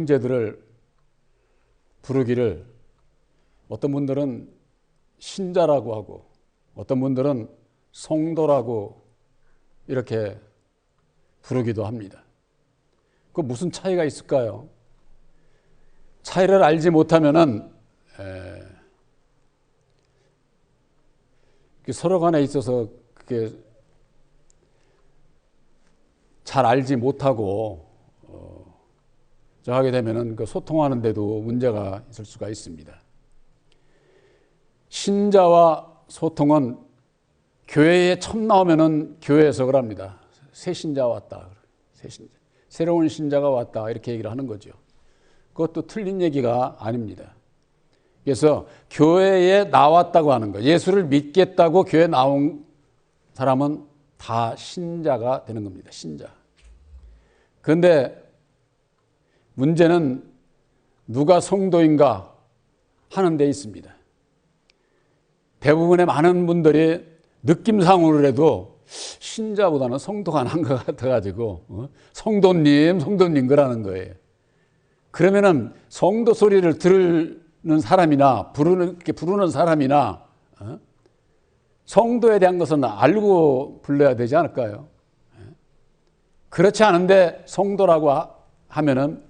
형제들을 부르기를 어떤 분들은 신자라고 하고 어떤 분들은 성도라고 이렇게 부르기도 합니다. 그 무슨 차이가 있을까요? 차이를 알지 못하면은 서로 간에 있어서 그게 잘 알지 못하고 하게 되면은 그 소통하는 데도 문제가 있을 수가 있습니다. 신자와 소통은 교회에 처음 나오면은 교회에서 그럽니다. 새 신자 왔다. 새 신자. 새로운 신자가 왔다. 이렇게 얘기를 하는 거죠. 그것도 틀린 얘기가 아닙니다. 그래서 교회에 나왔다고 하는 거, 예수를 믿겠다고 교회에 나온 사람은 다 신자가 되는 겁니다. 신자. 그런데 문제는 누가 성도인가 하는 데 있습니다. 대부분의 많은 분들이 느낌상으로라도 신자보다는 성도가 나은 것 같아가지고 성도님 그러는 거예요. 그러면은 성도 소리를 들는 사람이나 부르는 사람이나 성도에 대한 것은 알고 불러야 되지 않을까요? 그렇지 않은데 성도라고 하면은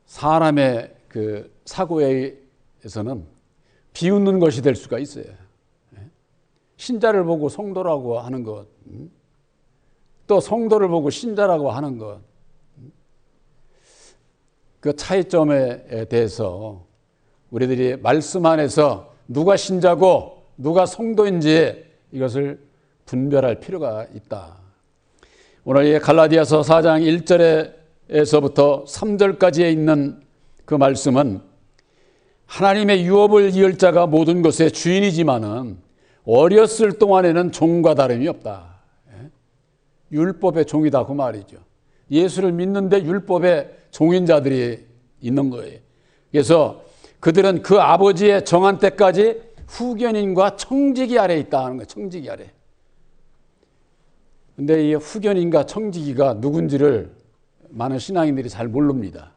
사람의 그 사고에서는 비웃는 것이 될 수가 있어요. 신자를 보고 성도라고 하는 것, 또 성도를 보고 신자라고 하는 것, 그 차이점에 대해서 우리들이 말씀 안에서 누가 신자고 누가 성도인지 이것을 분별할 필요가 있다. 오늘 이 갈라디아서 4장 1절에서부터 3절까지에 있는 그 말씀은 하나님의 유업을 이을 자가 모든 것의 주인이지만은 어렸을 동안에는 종과 다름이 없다. 율법의 종이다 그 말이죠. 예수를 믿는데 율법의 종인 자들이 있는 거예요. 그래서 그들은 그 아버지의 정한 때까지 후견인과 청지기 아래에 있다는 거예요. 청지기 아래. 근데 이 후견인과 청지기가 누군지를 많은 신앙인들이 잘 모릅니다.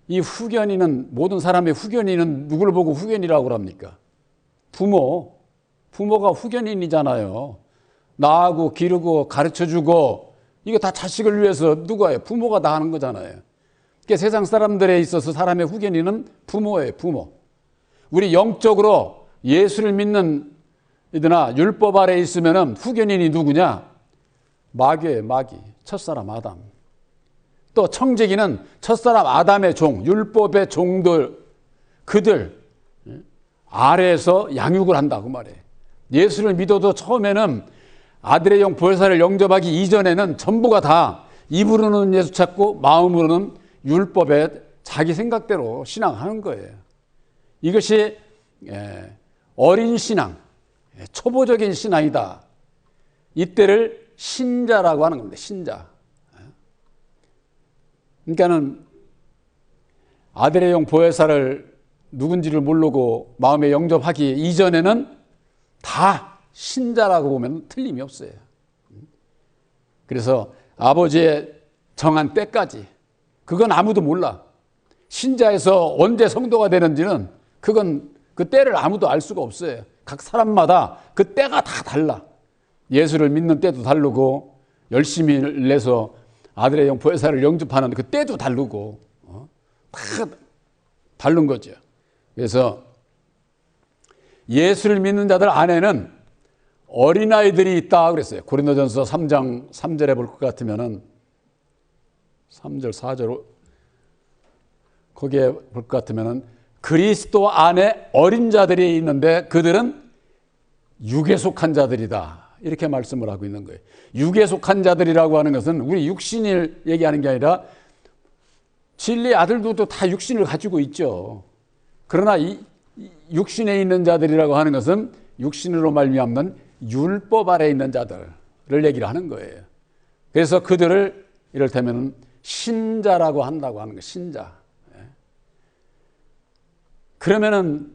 이 후견인은, 모든 사람의 후견인은 누구를 보고 후견이라고 합니까? 부모가 후견인이잖아요. 낳고 기르고 가르쳐주고 이거 다 자식을 위해서 누가 해요? 부모가 다 하는 거잖아요. 그러니까 세상 사람들에 있어서 사람의 후견인은 부모예요. 부모. 우리 영적으로 예수를 믿는 이들나 율법 아래에 있으면은 후견인이 누구냐? 마귀예요. 마귀. 첫사람 아담. 또 청지기는 첫사람 아담의 종, 율법의 종들, 그들 아래에서 양육을 한다고 말해요. 예수를 믿어도 처음에는 아들의 영 보혜사를 영접하기 이전에는 전부가 다 입으로는 예수 찾고 마음으로는 율법에 자기 생각대로 신앙하는 거예요. 이것이 어린 신앙, 초보적인 신앙이다. 이때를 신자라고 하는 겁니다. 신자. 그러니까는 아들의 영 보혜사를 누군지를 모르고 마음에 영접하기 이전에는 다 신자라고 보면 틀림이 없어요. 그래서 아버지의 정한 때까지 그건 아무도 몰라. 신자에서 언제 성도가 되는지는 그건 그 때를 아무도 알 수가 없어요. 각 사람마다 그 때가 다 달라. 예수를 믿는 때도 다르고 열심히 내서 아들의 영 보혜사를 영접하는 그 때도 다르고 다 다른 거죠. 그래서 예수를 믿는 자들 안에는 어린아이들이 있다 그랬어요. 고린도전서 3장 3절에 볼 것 같으면은 3절 4절 거기에 볼 것 같으면은 그리스도 안에 어린 자들이 있는데 그들은 육에 속한 자들이다. 이렇게 말씀을 하고 있는 거예요. 육에 속한 자들이라고 하는 것은 우리 육신을 얘기하는 게 아니라 진리의 아들들도 다 육신을 가지고 있죠. 그러나 이 육신에 있는 자들이라고 하는 것은 육신으로 말미암는 율법 아래에 있는 자들을 얘기를 하는 거예요. 그래서 그들을 이를테면 신자라고 한다고 하는 거예요. 신자. 그러면은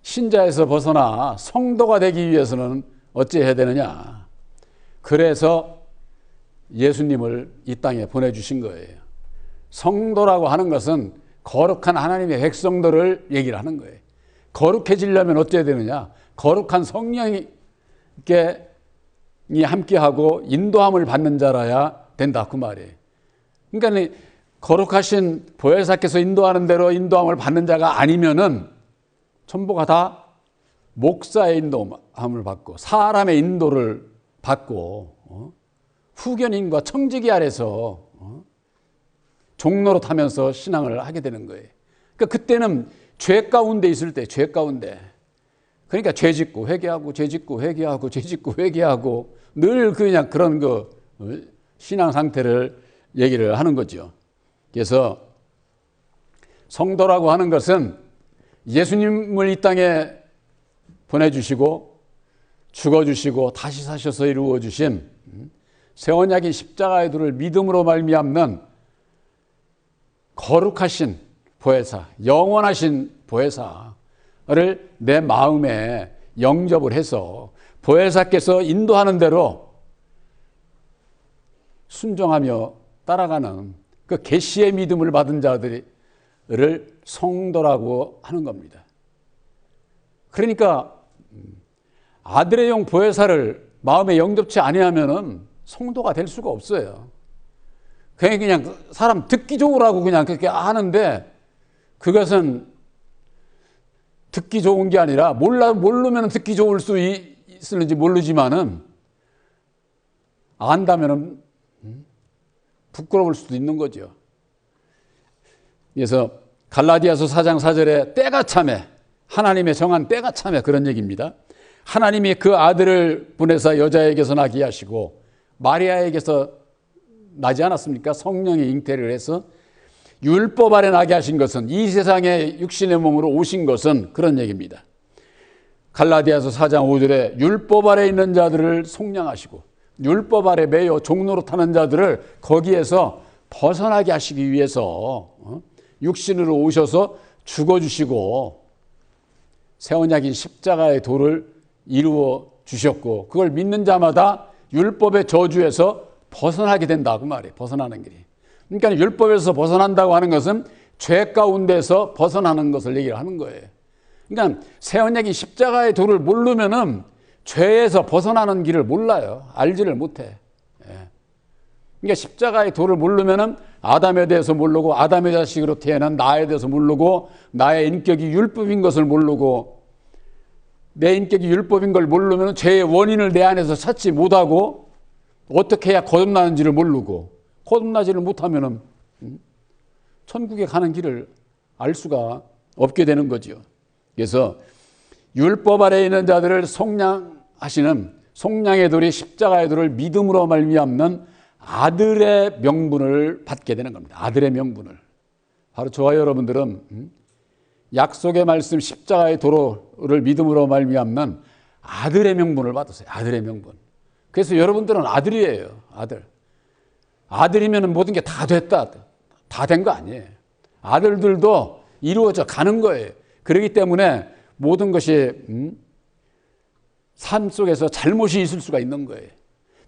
신자에서 벗어나 성도가 되기 위해서는 어찌 해야 되느냐? 그래서 예수님을 이 땅에 보내주신 거예요. 성도라고 하는 것은 거룩한 하나님의 백성들을 얘기를 하는 거예요. 거룩해지려면 어찌해야 되느냐? 거룩한 성령이 함께하고 인도함을 받는 자라야 된다 그 말이에요. 그러니까 거룩하신 보혜사께서 인도하는 대로 인도함을 받는 자가 아니면은 전부가 다 목사의 인도함을 받고 사람의 인도를 받고 후견인과 청지기 아래서 종로로 타면서 신앙을 하게 되는 거예요. 그러니까 그때는 죄 가운데 있을 때, 죄 가운데. 그러니까 죄 짓고 회개하고 죄 짓고 회개하고 죄 짓고 회개하고 늘 그냥 그런 신앙 상태를 얘기를 하는 거죠. 그래서 성도라고 하는 것은 예수님을 이 땅에 보내주시고 죽어주시고 다시 사셔서 이루어주신 새 언약인 십자가의 도를 믿음으로 말미암는 거룩하신 보혜사, 영원하신 보혜사를 내 마음에 영접을 해서 보혜사께서 인도하는 대로 순종하며 따라가는 그 계시의 믿음을 받은 자들을 성도라고 하는 겁니다. 그러니까 아들의 영 보혜사를 마음에 영접치 아니하면은 성도가 될 수가 없어요. 그냥 사람 듣기 좋으라고 그냥 그렇게 하는데 그것은 듣기 좋은 게 아니라 모르면 듣기 좋을 수 있을지 모르지만은 안다면은 부끄러울 수도 있는 거죠. 그래서 갈라디아서 4장 4절에 때가 참에 하나님의 정한 때가 참에 그런 얘기입니다. 하나님이 그 아들을 보내사 여자에게서 나게 하시고 마리아에게서 나지 않았습니까? 성령이 잉태를 해서 율법 아래 나게 하신 것은 이 세상에 육신의 몸으로 오신 것은 그런 얘기입니다. 갈라디아서 4장 5절에 율법 아래 있는 자들을 속량하시고 율법 아래 매여 종로로 타는 자들을 거기에서 벗어나게 하시기 위해서 육신으로 오셔서 죽어주시고 새 언약인 십자가의 도를 이루어 주셨고 그걸 믿는 자마다 율법의 저주에서 벗어나게 된다 그 말이에요. 벗어나는 길이. 그러니까 율법에서 벗어난다고 하는 것은 죄 가운데서 벗어나는 것을 얘기를 하는 거예요. 그러니까 새 언약인 십자가의 도를 모르면은 죄에서 벗어나는 길을 몰라요. 알지를 못해. 그러니까 십자가의 도를 모르면은 아담에 대해서 모르고 아담의 자식으로 태어난 나에 대해서 모르고 나의 인격이 율법인 것을 모르고 내 인격이 율법인 걸 모르면 죄의 원인을 내 안에서 찾지 못하고 어떻게 해야 거듭나는지를 모르고 거듭나지를 못하면은 천국에 가는 길을 알 수가 없게 되는 거죠. 그래서 율법 아래에 있는 자들을 속량하시는 속량의 돌이 십자가의 돌을 믿음으로 말미암는 아들의 명분을 받게 되는 겁니다. 아들의 명분을. 바로 저와 여러분들은 약속의 말씀 십자가의 도를 믿음으로 말미암는 아들의 명분을 받았어요. 아들의 명분. 그래서 여러분들은 아들이에요. 아들. 아들이면 모든 게 다 됐다. 다 된 거 아니에요. 아들들도 이루어져 가는 거예요. 그렇기 때문에 모든 것이 삶 속에서 잘못이 있을 수가 있는 거예요.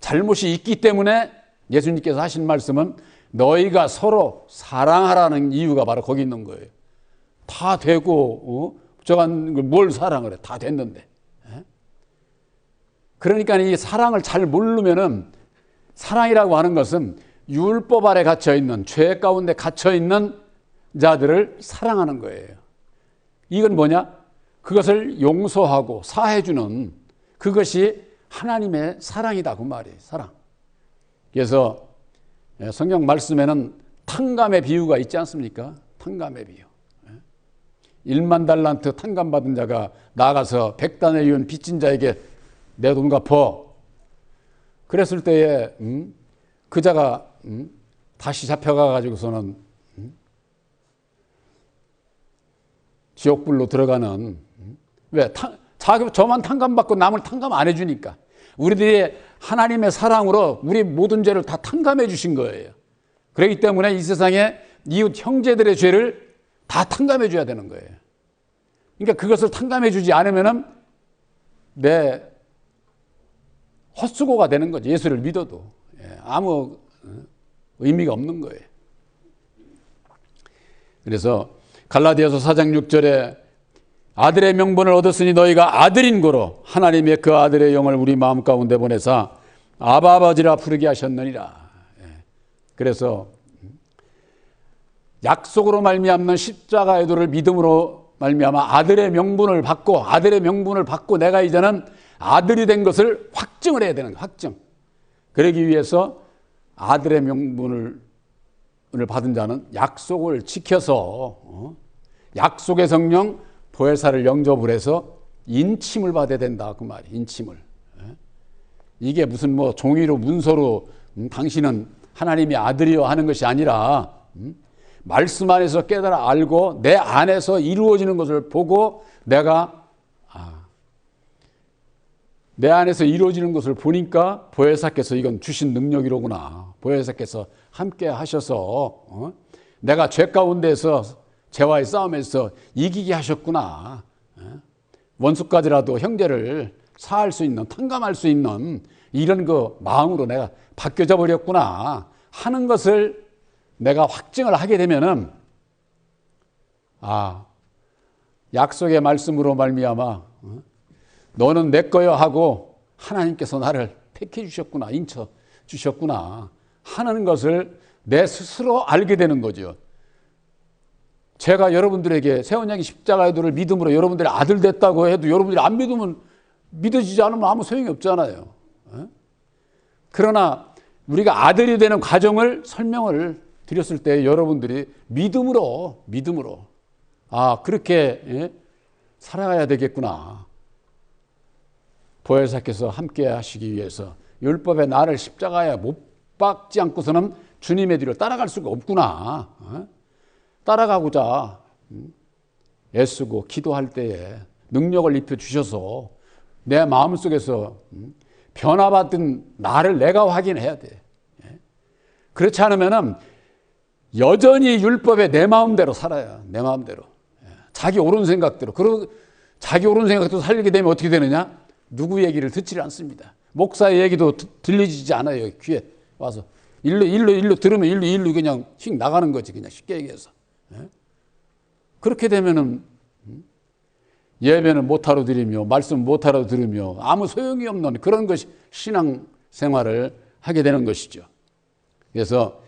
잘못이 있기 때문에 예수님께서 하신 말씀은 너희가 서로 사랑하라는 이유가 바로 거기 있는 거예요. 다 되고 저건 뭘 사랑을 해. 다 됐는데. 그러니까 이 사랑을 잘 모르면은 사랑이라고 하는 것은 율법 아래 갇혀 있는 죄 가운데 갇혀 있는 자들을 사랑하는 거예요. 이건 뭐냐? 그것을 용서하고 사해주는 그것이 하나님의 사랑이다 그 말이에요. 사랑. 그래서 성경 말씀에는 탕감의 비유가 있지 않습니까? 탕감의 비유. 1만 달란트 탕감받은 자가 나가서 100단에 이은 빚진 자에게 내 돈 갚어. 그랬을 때에 그 자가 다시 잡혀가 가지고서는 지옥불로 들어가는 왜? 저만 탕감받고 남을 탕감 안 해주니까. 우리들이 하나님의 사랑으로 우리 모든 죄를 다 탕감해 주신 거예요. 그렇기 때문에 이 세상에 이웃 형제들의 죄를 다 탕감해 줘야 되는 거예요. 그러니까 그것을 탕감해 주지 않으면은 내 헛수고가 되는 거죠. 예수를 믿어도. 아무 의미가 없는 거예요. 그래서 갈라디아서 4장 6절에 아들의 명분을 얻었으니 너희가 아들인 고로 하나님의 그 아들의 영을 우리 마음 가운데 보내사 아바 아버지라 부르게 하셨느니라. 그래서 약속으로 말미암는 십자가의 도를 믿음으로 말미암아 아들의 명분을 받고 내가 이제는 아들이 된 것을 확증을 해야 되는 거예요. 확증. 그러기 위해서 아들의 명분을 받은 자는 약속을 지켜서 약속의 성령 보혜사를 영접을 해서 인침을 받아야 된다 그 말이. 인침을. 이게 무슨 뭐 종이로 문서로 당신은 하나님의 아들이여 하는 것이 아니라 말씀 안에서 깨달아 알고 내 안에서 이루어지는 것을 보고 내 안에서 이루어지는 것을 보니까 보혜사께서 이건 주신 능력이로구나. 보혜사께서 함께 하셔서 내가 죄 가운데서 죄와의 싸움에서 이기게 하셨구나. 원수까지라도 형제를 사할 수 있는, 탕감할 수 있는 이런 그 마음으로 내가 바뀌어져 버렸구나 하는 것을 내가 확증을 하게 되면은 약속의 말씀으로 말미암아 너는 내 거여 하고 하나님께서 나를 택해 주셨구나, 인쳐 주셨구나 하는 것을 내 스스로 알게 되는 거죠. 제가 여러분들에게 세원양이 십자가의 도를 믿음으로 여러분들이 아들 됐다고 해도 여러분들이 안 믿으면 믿어지지 않으면 아무 소용이 없잖아요. 그러나 우리가 아들이 되는 과정을 설명을 드렸을 때 여러분들이 믿음으로 그렇게 살아가야 되겠구나. 보혜사께서 함께 하시기 위해서 율법의 나를 십자가에 못 박지 않고서는 주님의 뒤를 따라갈 수가 없구나. 따라가고자 애쓰고 기도할 때에 능력을 입혀주셔서 내 마음속에서 변화받은 나를 내가 확인해야 돼. 그렇지 않으면 여전히 율법에 내 마음대로 살아요. 내 마음대로. 자기 옳은 생각대로. 그리고 자기 옳은 생각대로 살게 되면 어떻게 되느냐? 누구 얘기를 듣지 않습니다. 목사의 얘기도 들리지 않아요. 귀에 와서. 일로 들으면 일로 그냥 휙 나가는 거지. 그냥 쉽게 얘기해서. 그렇게 되면은 예배는 못하러 드리며 말씀 못하러 들으며 아무 소용이 없는 그런 것이 신앙 생활을 하게 되는 것이죠. 그래서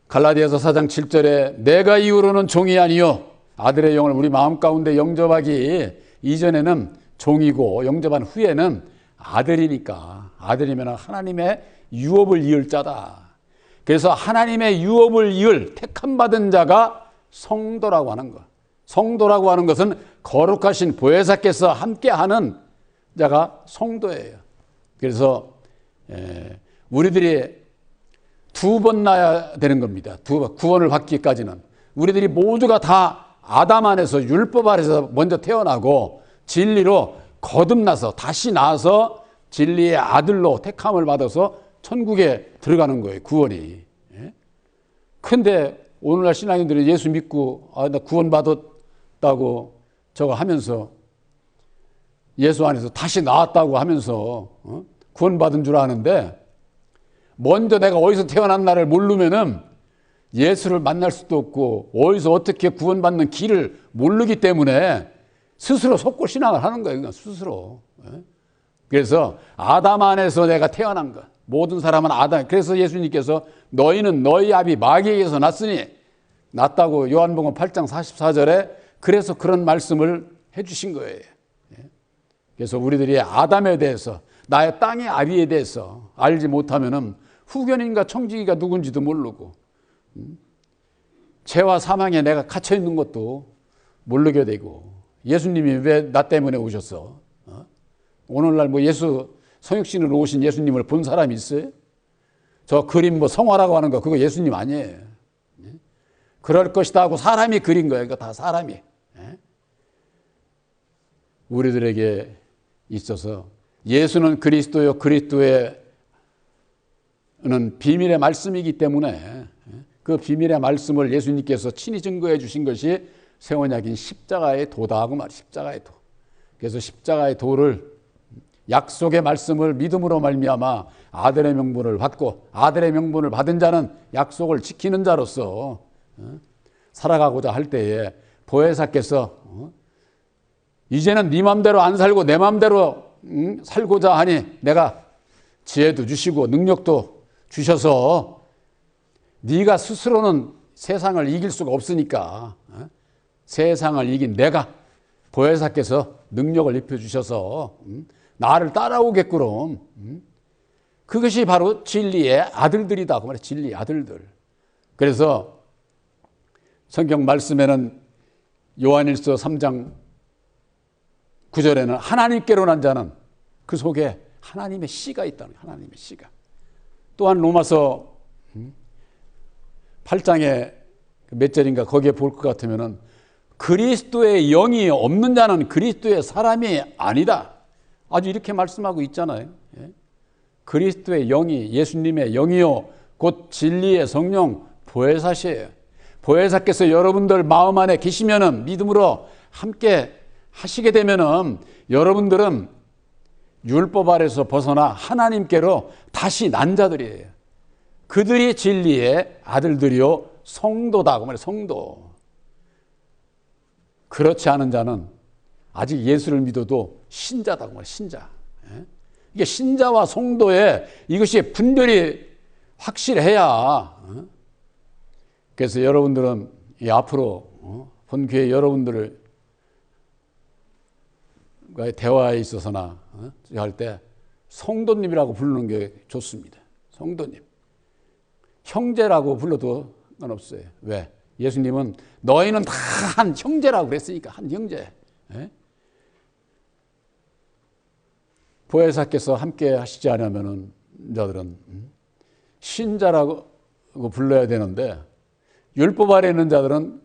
갈라디아서 4장 7절에 내가 이후로는 종이 아니요 아들의 영을 우리 마음 가운데 영접하기 이전에는 종이고 영접한 후에는 아들이니까 아들이면 하나님의 유업을 이을 자다. 그래서 하나님의 유업을 이을 택함 받은 자가 성도라고 하는 것. 성도라고 하는 것은 거룩하신 보혜사께서 함께하는 자가 성도예요. 그래서 우리들이 두 번 나야 되는 겁니다. 두 번 구원을 받기까지는 우리들이 모두가 다 아담 안에서 율법 아래서 먼저 태어나고 진리로 거듭나서 다시 나서 진리의 아들로 택함을 받아서 천국에 들어가는 거예요. 구원이. 근데 오늘날 신앙인들은 예수 믿고 나 구원 받았다고 저거 하면서 예수 안에서 다시 나왔다고 하면서 구원 받은 줄 아는데 먼저 내가 어디서 태어났나를 모르면은 예수를 만날 수도 없고 어디서 어떻게 구원받는 길을 모르기 때문에 스스로 속고 신앙을 하는 거예요. 그냥 스스로. 그래서 아담 안에서 내가 태어난 것. 모든 사람은 아담. 그래서 예수님께서 너희는 너희 아비 마귀에게서 났으니 났다고 요한복음 8장 44절에 그래서 그런 말씀을 해주신 거예요. 그래서 우리들이 아담에 대해서 나의 땅의 아비에 대해서 알지 못하면은 후견인과 청지기가 누군지도 모르고 죄와 사망에 내가 갇혀 있는 것도 모르게 되고 예수님이 왜 나 때문에 오셨어? 오늘날 뭐 성육신으로 오신 예수님을 본 사람이 있어요? 저 그림 뭐 성화라고 하는 거 그거 예수님 아니에요. 그럴 것이다 하고 사람이 그린 거예요. 이거 다 사람이. 우리들에게 있어서 예수는 그리스도요 그리스도는 비밀의 말씀이기 때문에 그 비밀의 말씀을 예수님께서 친히 증거해 주신 것이 새 언약인 십자가의 도다 하고 말이에요. 십자가의 도. 그래서 십자가의 도를 약속의 말씀을 믿음으로 말미암아 아들의 명분을 받고 아들의 명분을 받은 자는 약속을 지키는 자로서 살아가고자 할 때에 보혜사께서 이제는 네 맘대로 안 살고 내 맘대로 살고자 하니 내가 지혜도 주시고 능력도 주셔서 네가 스스로는 세상을 이길 수가 없으니까 세상을 이긴 내가 보혜사께서 능력을 입혀주셔서 나를 따라오겠구럼. 그것이 바로 진리의 아들들이다. 그 말이에요. 진리의 아들들. 그래서 성경 말씀에는 요한일서 3장 9절에는 하나님께로 난 자는 그 속에 하나님의 씨가 있다는 거예요. 하나님의 씨가. 또한 로마서 8장에 몇 절인가 거기에 볼 것 같으면은 그리스도의 영이 없는 자는 그리스도의 사람이 아니다. 아주 이렇게 말씀하고 있잖아요. 그리스도의 영이 예수님의 영이요 곧 진리의 성령 보혜사시에요. 보혜사께서 여러분들 마음 안에 계시면은 믿음으로 함께 하시게 되면은 여러분들은 율법 아래서 벗어나 하나님께로 다시 난 자들이에요. 그들이 진리의 아들들이요 성도다. 그 말이에요. 성도. 그렇지 않은 자는 아직 예수를 믿어도 신자다. 그 말이에요. 신자. 이게 신자와 성도의 이것이 분별이 확실해야. 그래서 여러분들은 앞으로 본교회 여러분들을 대화에 있어서나 할 때 성도님이라고 부르는 게 좋습니다. 성도님. 형제라고 불러도 상관없어요. 왜? 예수님은 너희는 다 한 형제라고 그랬으니까 한 형제. 보혜사께서 함께 하시지 않으면은 자들은 신자라고 불러야 되는데 율법 아래 있는 자들은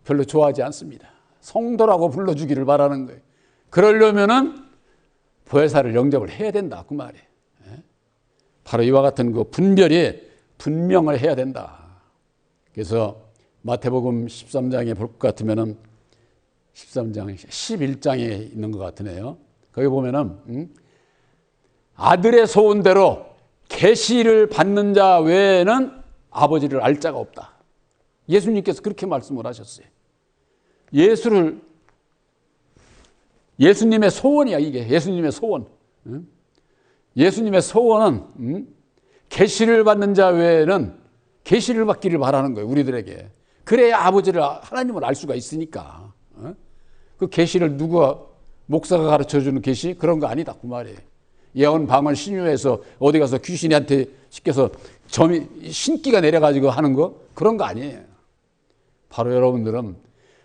별로 좋아하지 않습니다. 성도라고 불러주기를 바라는 거예요. 그러려면은 보혜사를 영접을 해야 된다. 그 말이에요. 바로 이와 같은 그 분별이 분명을 해야 된다. 그래서 마태복음 13장에 볼 것 같으면은 13장, 11장에 있는 것 같으네요. 거기 보면은 아들의 소원대로 계시를 받는 자 외에는 아버지를 알 자가 없다. 예수님께서 그렇게 말씀을 하셨어요. 예수님의 소원이야 이게. 예수님의 소원. 예수님의 소원은 계시를 받는 자 외에는 계시를 받기를 바라는 거예요. 우리들에게. 그래야 아버지를 하나님을 알 수가 있으니까. 그 계시를 누가 목사가 가르쳐주는 계시 그런 거 아니다 그 말이에요. 예언 방언 신유해서 어디 가서 귀신한테 시켜서 신기가 내려가지고 하는 거 그런 거 아니에요. 바로 여러분들은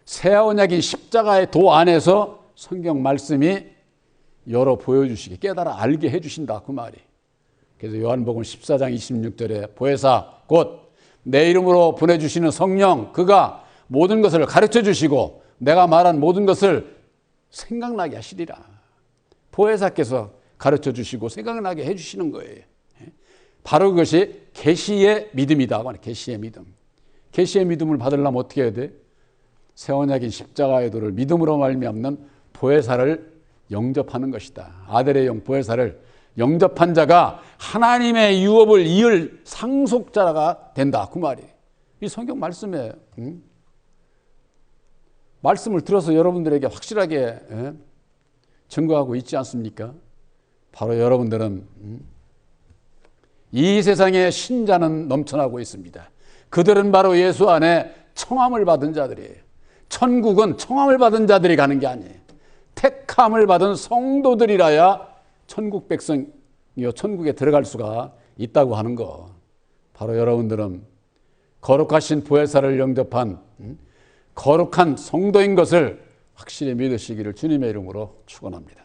새 언약인 십자가의 도 안에서 성경 말씀이 열어 보여주시게 깨달아 알게 해주신다 그 말이. 그래서 요한복음 14장 26절에 보혜사 곧 내 이름으로 보내주시는 성령 그가 모든 것을 가르쳐 주시고 내가 말한 모든 것을 생각나게 하시리라. 보혜사께서 가르쳐 주시고 생각나게 해주시는 거예요. 바로 그것이 계시의 믿음이다. 계시의 믿음. 계시의 믿음을 받으려면 어떻게 해야 돼? 새 언약인 십자가의 도를 믿음으로 말미암는 보혜사를 영접하는 것이다. 아들의 영 보혜사를 영접한 자가 하나님의 유업을 이을 상속자가 된다. 그 말이에요. 이 성경 말씀에 말씀을 들어서 여러분들에게 확실하게 증거하고 있지 않습니까? 바로 여러분들은 이 세상에 신자는 넘쳐나고 있습니다. 그들은 바로 예수 안에 청함을 받은 자들이에요. 천국은 청함을 받은 자들이 가는 게 아니에요. 택함을 받은 성도들이라야 천국 백성이요 천국에 들어갈 수가 있다고 하는 거. 바로 여러분들은 거룩하신 보혜사를 영접한 거룩한 성도인 것을 확실히 믿으시기를 주님의 이름으로 축원합니다.